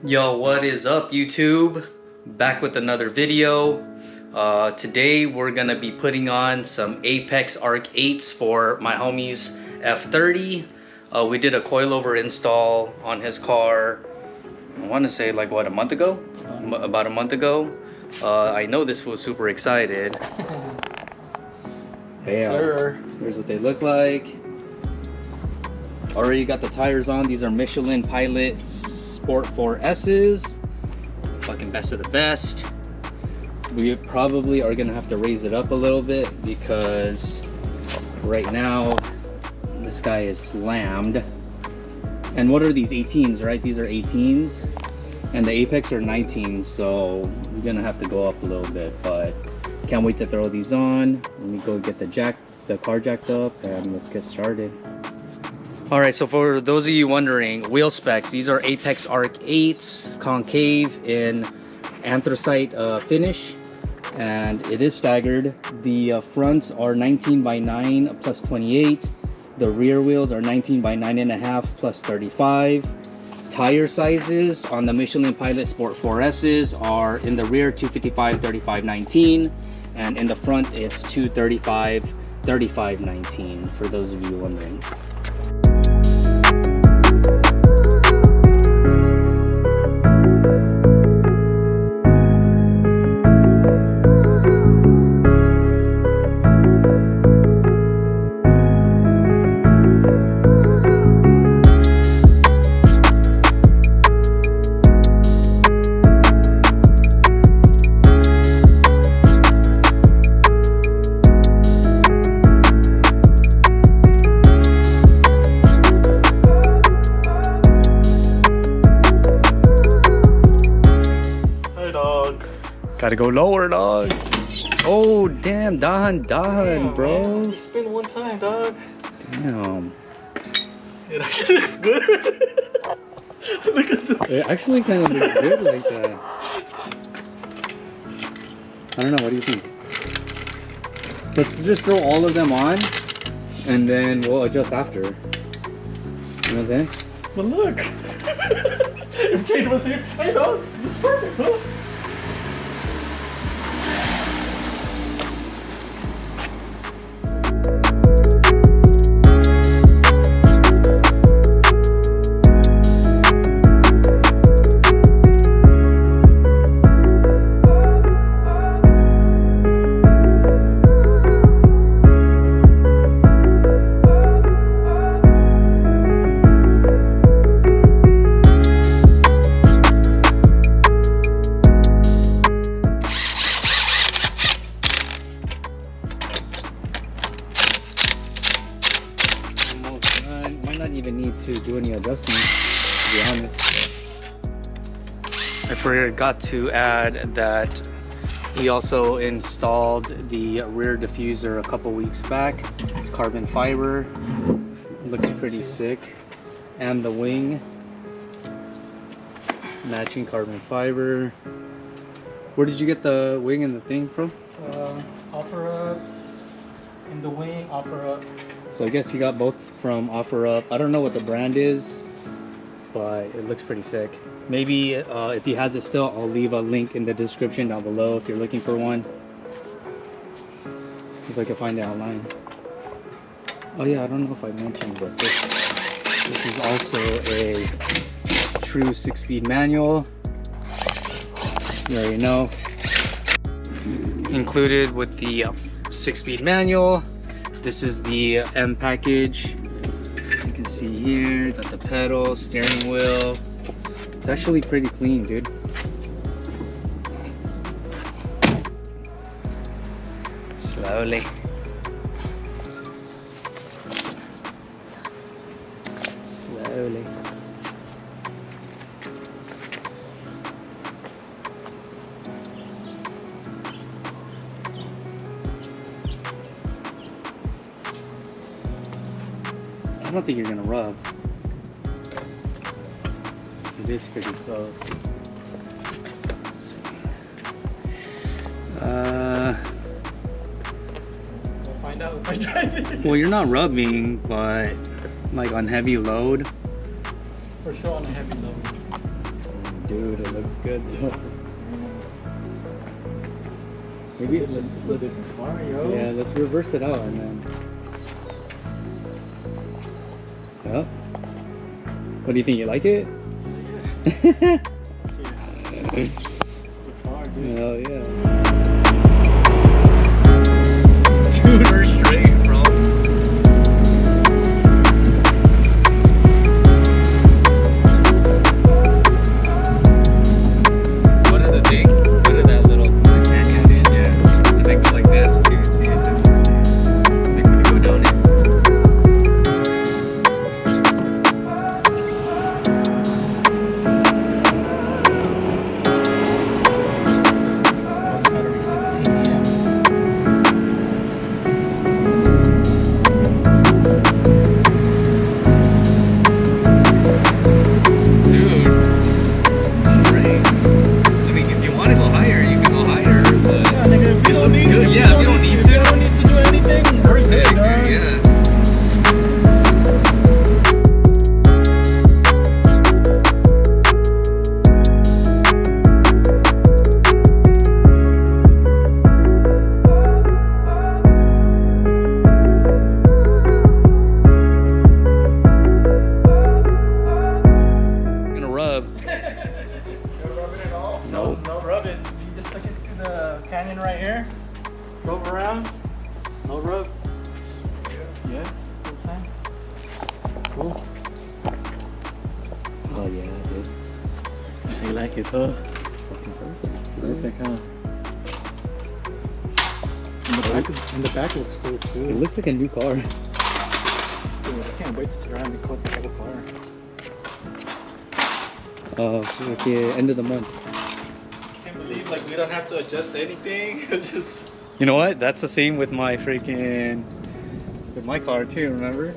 Yo, what is up, YouTube? Back with another video. Today we're gonna be putting on some Apex Arc 8s for my homie's F30. We did a coilover install on his car, I want to say like what, a month ago? About a month ago. I know this was super excited. Yes, sir. Here's what they look like. Already got the tires on. These are Michelin Pilot Sport 8’s. Fucking best of the best. We probably are gonna have to raise it up a little bit because right now this guy is slammed. And what are these 18s, right? These are 18s and the Apex are 19s, so we're gonna have to go up a little bit, but can't wait to throw these on. Let me go get the car jacked up and let's get started. All right, so for those of you wondering, wheel specs, these are Apex Arc 8s, concave in anthracite finish, and it is staggered. The fronts are 19x9 plus 28. The rear wheels are 19x9.5 plus 35. Tire sizes on the Michelin Pilot Sport 8’s are in the rear 255 35 19, and in the front it's 235 35 19, for those of you wondering. Gotta go lower, dog. Oh, damn, dahan, bro. Man, spin one time, dog. Damn. It actually looks good. Look at this. It actually kind of looks good like that. I don't know, what do you think? Let's just throw all of them on and then we'll adjust after. You know what I'm saying? But look. If Kate was here, hey, dog, it's perfect, huh? To do any adjustments, to be honest. I forgot to add that we also installed the rear diffuser a couple weeks back. It's carbon fiber, looks pretty sick, and the wing matching carbon fiber. Where did you get the wing and the thing from? OfferUp, and the wing OfferUp. So I guess you got both from OfferUp. I don't know what the brand is, but it looks pretty sick. Maybe if he has it still, I'll leave a link in the description down below if you're looking for one. If I can find it online. Oh yeah, I don't know if I mentioned, but this is also a true 6-speed manual. You already know. Included with the 6-speed manual. This is the M package. You can see here, got the pedal, steering wheel. It's actually pretty clean, dude. Slowly. Slowly. I don't think you're gonna rub. It is pretty close. Let's see. We'll find out if I drive it. Well, you're not rubbing, but like on heavy load. For sure on a heavy load. Dude, it looks good though. Maybe let's yeah, let's reverse it out and then. Yeah. What do you think? You like it? Yeah. It's hard, dude. Hell yeah. Dude, we're straight, bro. What are the thing? What are that little canyon? Yeah. And they go like this too. See it? They kind of go down it. Canyon right here. Drove around. No rub. Yeah, full time. Cool. Oh yeah, dude. You like it, huh? Fucking perfect. Perfect, huh? And the back looks cool too. It looks like a new car. Dude, I can't wait to sit around and cut the whole car. Okay, end of the month. Believe like we don't have to adjust anything. Just You know what? That's the same with my freaking with my car too. Remember?